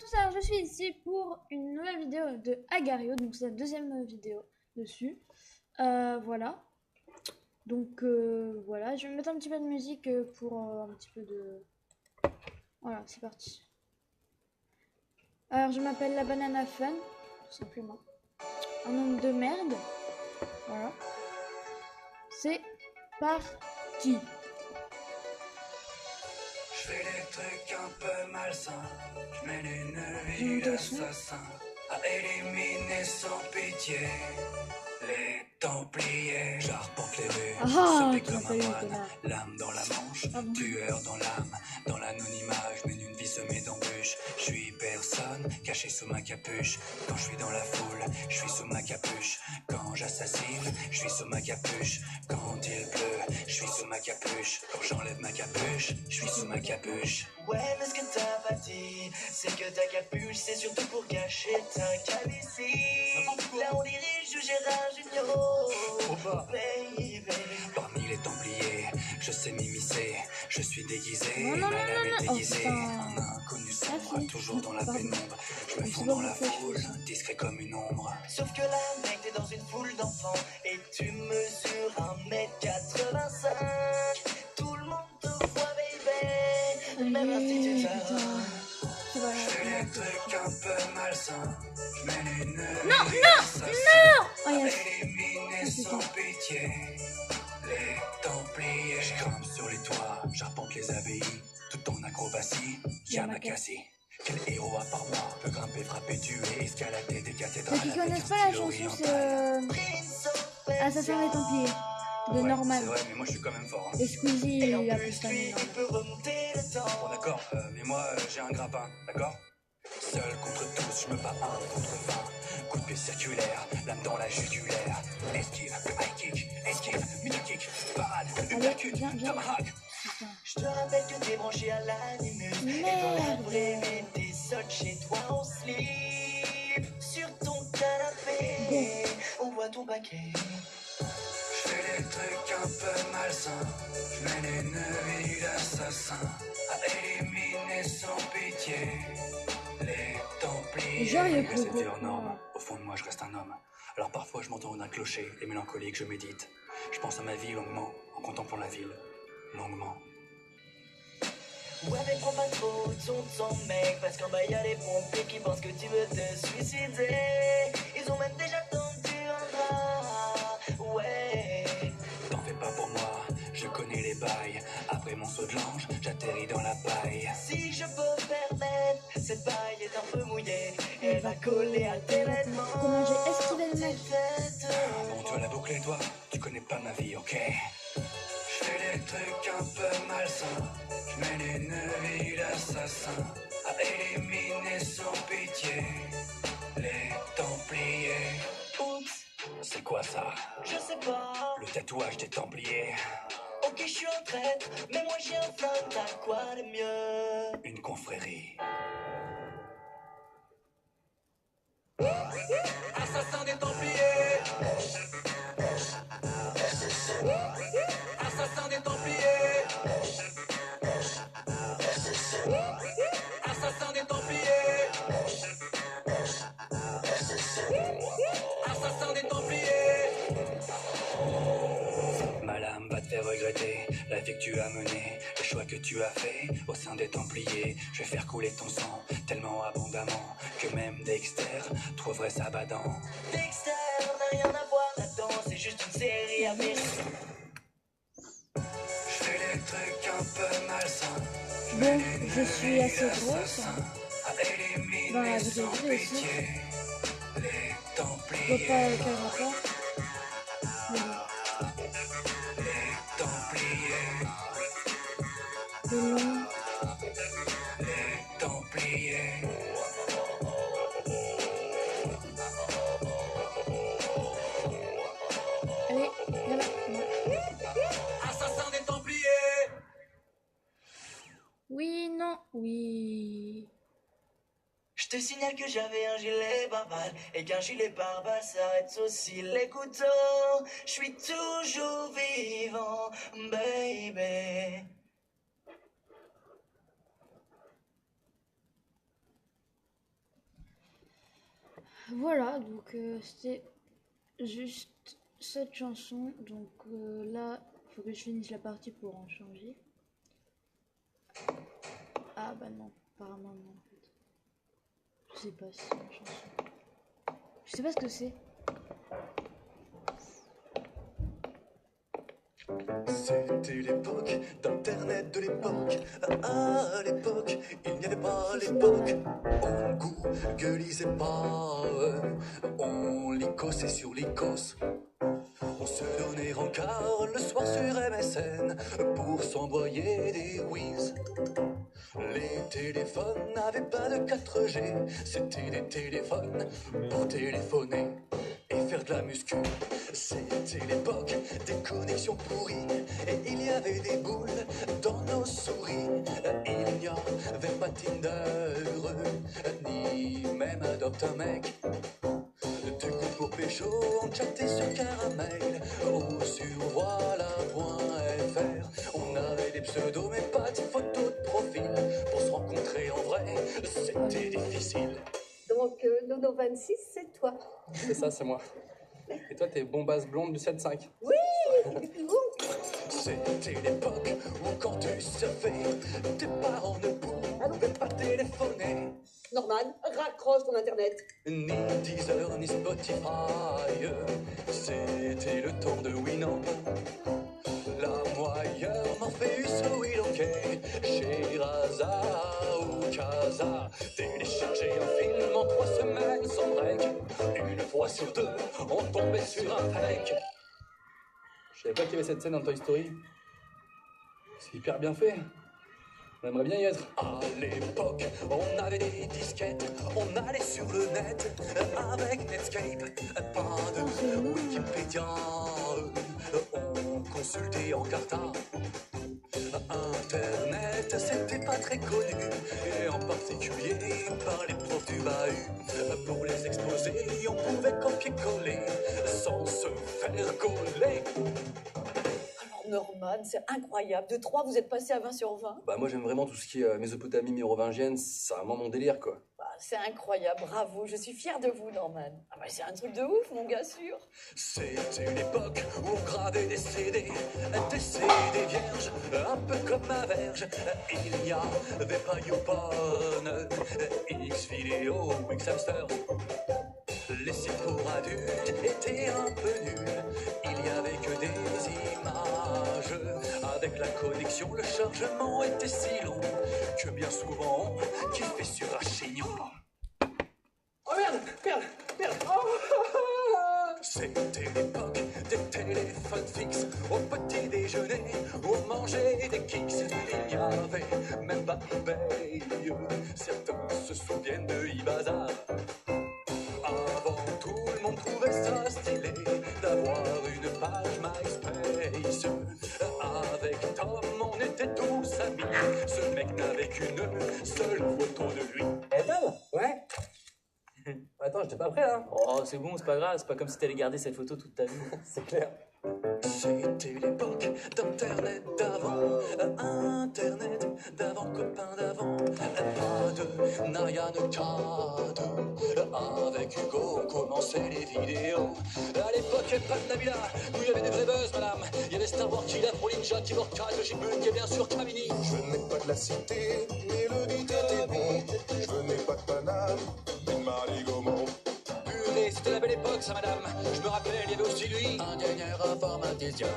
tous, alors je suis ici pour une nouvelle vidéo de Agario, donc c'est la deuxième vidéo dessus. Voilà. Donc voilà, je vais mettre un petit peu de musique pour un petit peu de... Voilà, c'est parti. Alors je m'appelle la Banana Fun, tout simplement. Un nom de merde. Voilà. C'est parti. Je fais des trucs un peu malsains, je mène une vie d'assassin, à éliminer sans pitié les Templiers. J'arpente les rues, sauvé comme un moine, l'âme dans la manche, tueur dans l'âme, dans l'anonymat, je mène une vie semée d'embûches. Je suis personne, caché sous ma capuche. Quand je suis dans la foule, je suis sous ma capuche. Quand j'assassine, je suis sous ma capuche. Quand il pleut, je suis sous ma capuche. Quand j'enlève ma capuche, je suis sous ma capuche. Ouais, mais ce que t'as pas dit, c'est que ta capuche, c'est surtout pour cacher ta calvitie. Là on dirige Gérard Junior, baby. Parmi les Templiers, je sais m'immiscer. Je suis déguisé, Non, ma lame est oh, déguisée. Un inconnu sombre, toujours dans la pénombre. Je me fonds dans la foule, discret comme une ombre. Sauf que là, mec, t'es dans une foule d'enfants et tu mesures 1m85. Tout le monde te voit, baby, même l'instituteur. Je fais des trucs un peu malsains. Je mène une Non, vie non, d'assassin, Oh, à yes. éliminer sans pitié les Templiers. Je grimpe sur les toits, j'arpente les abbayes. Toute ton acrobatie, Yamakasi. Quel héros à part moi peut grimper, frapper, tuer, escalader des cathédrales. Ceux qui avec connaissent un pas la stylo chanson, oriental. c'est Assassin des Templiers de Ouais, Norman. c'est vrai, mais moi je suis quand même fort. Hein. Et Squeezie, Et en il a plus, plus ça. lui, il peut remonter le temps. Bon d'accord, mais moi j'ai un grappin, d'accord? Seul contre tous, je me bats 1 contre 20. Coup de pied circulaire, lame dans la jugulaire. Esquive, high kick, esquive, mini kick, parade, uppercut, viens. tomahawk. Je te rappelle que t'es branché à l'animus. Et dans l'après-midi, t'es seul chez toi en slip. Sur ton canapé, on voit ton paquet. Je fais des trucs un peu malsains. Je mène une vie d'assassin, à éliminer sans pitié les Templiers. Genre, il est Que c'était gros. hors norme. Au fond de moi, je reste un homme. Alors parfois, je m'entends d'un clocher et mélancolique, je médite. Je pense à ma vie longuement, en contemplant la ville, longuement. Ouais, mais prends pas trop de son temps, mec. Parce qu'en bas, y'a les pompiers qui pensent que tu veux te suicider. Ils ont même déjà tendu un drap. Ouais. T'en fais pas pour moi, je connais les bails. Après mon saut de l'ange, j'atterris dans la paille. Si je peux permettre, cette paille est un peu mouillée. Elle va coller à tes vêtements. Comment j'ai esquivé le mec? Bon, tu vas la boucler, toi. Tu connais pas ma vie, ok? Je fais des trucs un peu malsains. Je mène une vie d'assassin, à éliminer sans pitié les Templiers. Oups, C'est quoi ça? je sais pas. Le tatouage des Templiers. Ok, je suis un traître, mais moi j'ai un flingue. T'as quoi de mieux? Une confrérie. Assassin des Templiers. Assassin des Templiers. Assassin des Templiers. Assassin des Templiers. Ma lame va te faire regretter la vie que tu as menée, le choix que tu as fait au sein des Templiers. Je vais faire couler ton sang tellement abondamment que même Dexter trouverait ça badant. Dexter n'a rien à voir là-dedans, c'est juste une série américaine. Je fais des trucs un peu malsains. Bon, je suis assez grosse. À éliminer Dans la sans vraie vie aussi. pitié les Je vois Templiers. pas quel rapport. Les Templiers. Le nom. Les Templiers. Allez, viens là. Assassin des Templiers. Oui, non, oui. Je te signale que j'avais un gilet pare-balles et qu'un gilet pare-balles s'arrête aussi les couteaux. Je suis toujours vivant, baby. Voilà, donc c'était juste cette chanson. Donc là, il faut que je finisse la partie pour en changer. Ah bah non, apparemment non en fait. Je sais pas si c'est une chanson. Je sais pas ce que c'est. C'était l'époque d'internet de l'époque. À l'époque, il n'y avait pas l'époque. On googlisait pas, on licossait sur l'icos. On se donnait rencard le soir sur MSN pour s'envoyer des whiz. Les téléphones n'avaient pas de 4G, c'était des téléphones pour téléphoner et faire de la muscu. C'était l'époque des connexions pourries et il y avait des boules dans nos souris. Il n'y avait pas Tinder, ni même Adopte un mec. Du coup pour pécho, on chattait sur Caramel ou sur voilà.fr. On avait des pseudos mais pas de photos de profil. Pour se rencontrer en vrai, c'était difficile. Donc, Nono 26, c'est toi. C'est ça, c'est moi. Et toi, t'es bombasse blonde du 7-5. Oui. C'était l'époque où quand tu surfais, tes parents ne pouvaient pas téléphoner. Norman, raccroche ton internet. Ni Deezer, ni Spotify. C'était le temps de Winamp. La moyenne Morpheus ou Ilonquet, chez Raza ou Casa. Télécharger un film en 3 semaines sans break. Une fois sur 2, on tombait sur un fake. Je savais pas qu'il y avait cette scène dans Toy Story. C'est hyper bien fait. On aimerait bien y être. À l'époque, on avait des disquettes, on allait sur le net avec Netscape. Pas de Wikipédia, on consultait en carta. Internet, c'était pas très connu, et en particulier par les profs du bahut. Pour les exposés, on pouvait copier-coller sans se faire coller. Alors, Norman, c'est incroyable. De 3, vous êtes passé à 20 sur 20. Bah, moi, j'aime vraiment tout ce qui est Mésopotamie mérovingienne. C'est vraiment mon délire, quoi. Bah, c'est incroyable, bravo. Je suis fière de vous, Norman. Ah bah, c'est un truc de ouf, mon gars sûr. C'était une époque où on gravait des CD vierges, un peu comme ma verge. Il n'y avait pas YouPorn, Xvideo ou Xhamster. Les sites pour adultes étaient un peu nuls. Il n'y avait que des images. Avec la connexion, le chargement était si long que bien souvent on kiffait sur un chignon. Oh merde. Oh. C'était l'époque des téléphones fixes. Au petit déjeuner, on mangeait des kicks. Il n'y avait même pas eBay. Certains se souviennent de eBazaar. Avant, tout le monde trouvait ça stylé d'avoir une page MySpace. Avec Tom, on était tous amis. Ce mec n'avait qu'une seule photo de lui. Eh Tom, Ouais. Attends, j'étais pas prêt, là. oh c'est bon, c'est pas grave, c'est pas comme si t'allais garder cette photo toute ta vie. C'est clair. C'était l'époque d'Internet d'avant, Internet d'avant, copain d'avant. Pas de Narian 4, avec Hugo on commençait les vidéos. À l'époque, pas de Nabila, nous y avait des vrais buzz, madame. Il y avait Star Wars, Killa, Pro Ninja, Keyboard 4, Jibun, et bien sûr Kamini. Je n'ai pas de la cité, mais le beat était bon. Je n'ai pas de Paname, mais de Marie Gaumont. Purée, c'était la belle époque, ça, madame. Je me rappelle, il y avait aussi lui, ingénieur informaticien.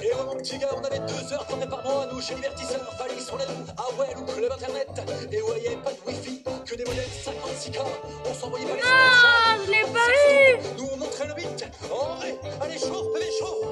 Et oh, mon petit gars, on avait 2 heures tournées par mois, nous, chez Divertisseur. Fallait sur la roue, ah ouais, ou Club Internet. Et ouais, il n'y avait pas de Wi-Fi, que des modems 56K. On s'envoyait pas les Ah, je l'ai pas eu. Nous, on montrait le beat. En vrai, allez, chauffe, bébé, chauffe.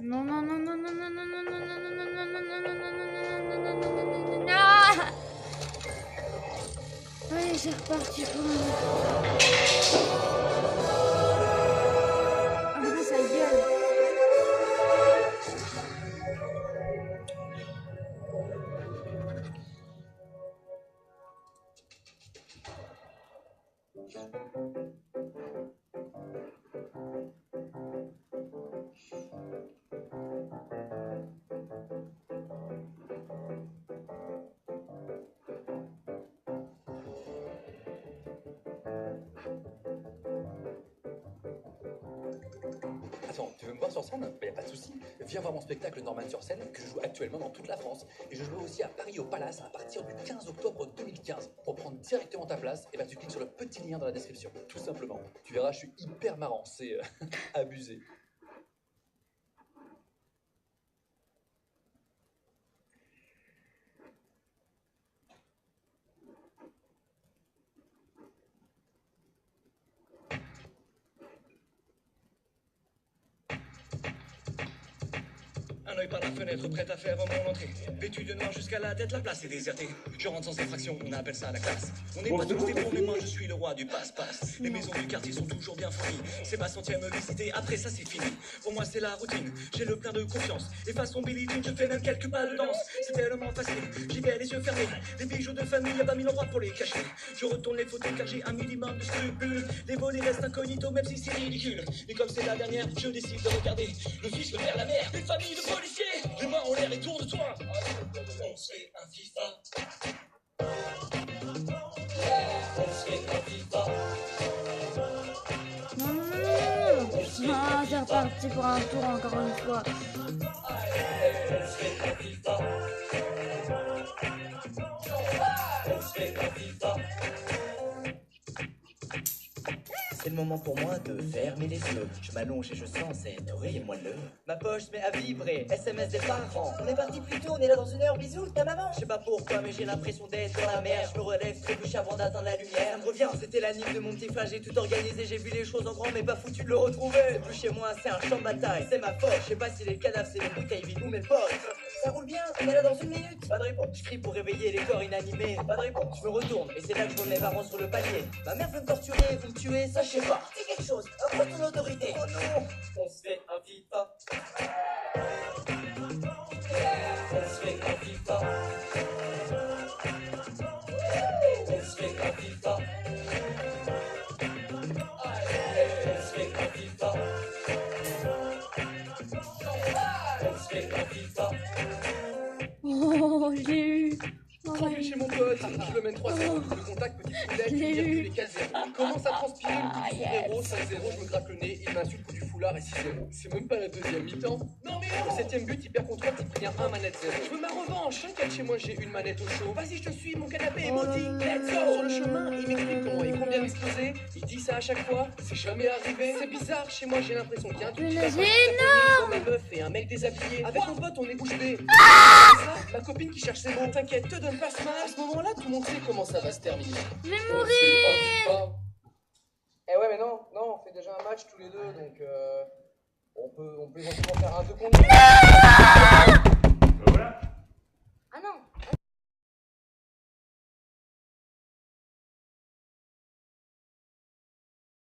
Non, non, non, non, non, non, non, non, non, non, non, non, non, non, non, non, non, non, non, non. Ah. Allez, c'est reparti pour ah, ça gueule. Attends, tu veux me voir sur scène? Bah, y a pas de souci. Viens voir mon spectacle Norman sur scène que je joue actuellement dans toute la France. Et je joue aussi à Paris au Palace à partir du 15 octobre 2015. Pour prendre directement ta place, et bah, tu cliques sur le petit lien dans la description. Tout simplement. Tu verras, je suis hyper marrant. C'est abusé. Un œil par la fenêtre, prêt à faire mon entrée. Vêtu de noir jusqu'à la tête, la place est désertée. Je rentre sans effraction, on appelle ça la classe. On n'est pas tous des bons, mais moi je suis le roi du passe-passe. Les maisons du quartier sont toujours bien fournies. C'est ma 100e visite, après ça c'est fini. Pour moi c'est la routine, j'ai le plein de confiance. Et façon Billie Jean, je fais même quelques pas de danse. C'est tellement facile, j'y vais les yeux fermés. Les bijoux de famille, y'a pas mille endroits pour les cacher. Je retourne les photos car j'ai un minimum de scrupules. Les volets restent incognito même si c'est ridicule. Et comme c'est la dernière, je décide de regarder le fils, le père, la mère, les familles de policiers. Les mains en l'air et tourne-toi. On se fait un FIFA. On se fait un FIFA. Non, non, non, non. Ah, c'est reparti pour un tour encore une fois. On se fait un FIFA. On se fait un FIFA. C'est le moment pour moi de fermer les yeux. Je m'allonge et je sens cette oreille moelleux. Ma poche se met à vibrer, SMS des parents. On est parti plus tôt, on est là dans une heure, bisous, ta maman. Je sais pas pourquoi, mais j'ai l'impression d'être dans la mer. Je me relève, trébuche avant d'atteindre la lumière. Ça me revient, c'était la nuit de mon petit frère, j'ai tout organisé. J'ai vu les choses en grand, mais pas foutu de le retrouver. C'est plus chez moi, c'est un champ de bataille, c'est ma faute. Je sais pas si les cadavres, c'est les bouteilles vides ou mes potes. Ça roule bien, on est là dans une minute. Pas de réponse, je crie pour réveiller les corps inanimés. Pas de réponse, je me retourne, et c'est là que je vois mes parents sur le palier. Ma mère veut me torturer, vous me tuer, ça je sais pas. Dis quelque chose, approche ton autorité. Oh non, on se fait un FIFA. On se fait un FIFA. On se fait un FIFA. On se fait un FIFA. On se fait un FIFA. Oh, j'ai eu. Oh, Tranquille chez mon pote, je le mène 3 secondes, le contact, petite poulette, virgule et 4-0. Il commence à transpirer, le coup du 0, 5-0, je me gratte le nez, il m'insulte, coup du foulard et 6-0. C'est même pas la deuxième mi-temps. Non mais non. Au 7ème but, hyper contrôle, il pris un manette 0. Je veux ma revanche, t'inquiète, chez moi j'ai une manette au chaud. Vas-y, je te suis, mon canapé est maudit, let's go. Sur le chemin, il m'explique comment et combien m'exposer. Il dit ça à chaque fois, c'est jamais arrivé. C'est bizarre, chez moi j'ai l'impression qu'il y a un truc qui va pas. Ma meuf et un mec déshabillé. Avec mon pote, on est bouche bée. Ma copine qui cherche ses mots. T'inquiète, te donne pas ce mal. À ce moment-là, tout le monde sait comment ça va se terminer. je vais mourir. Eh ouais, mais non, on fait déjà un match tous les deux, donc on peut éventuellement faire un 2 contre 2.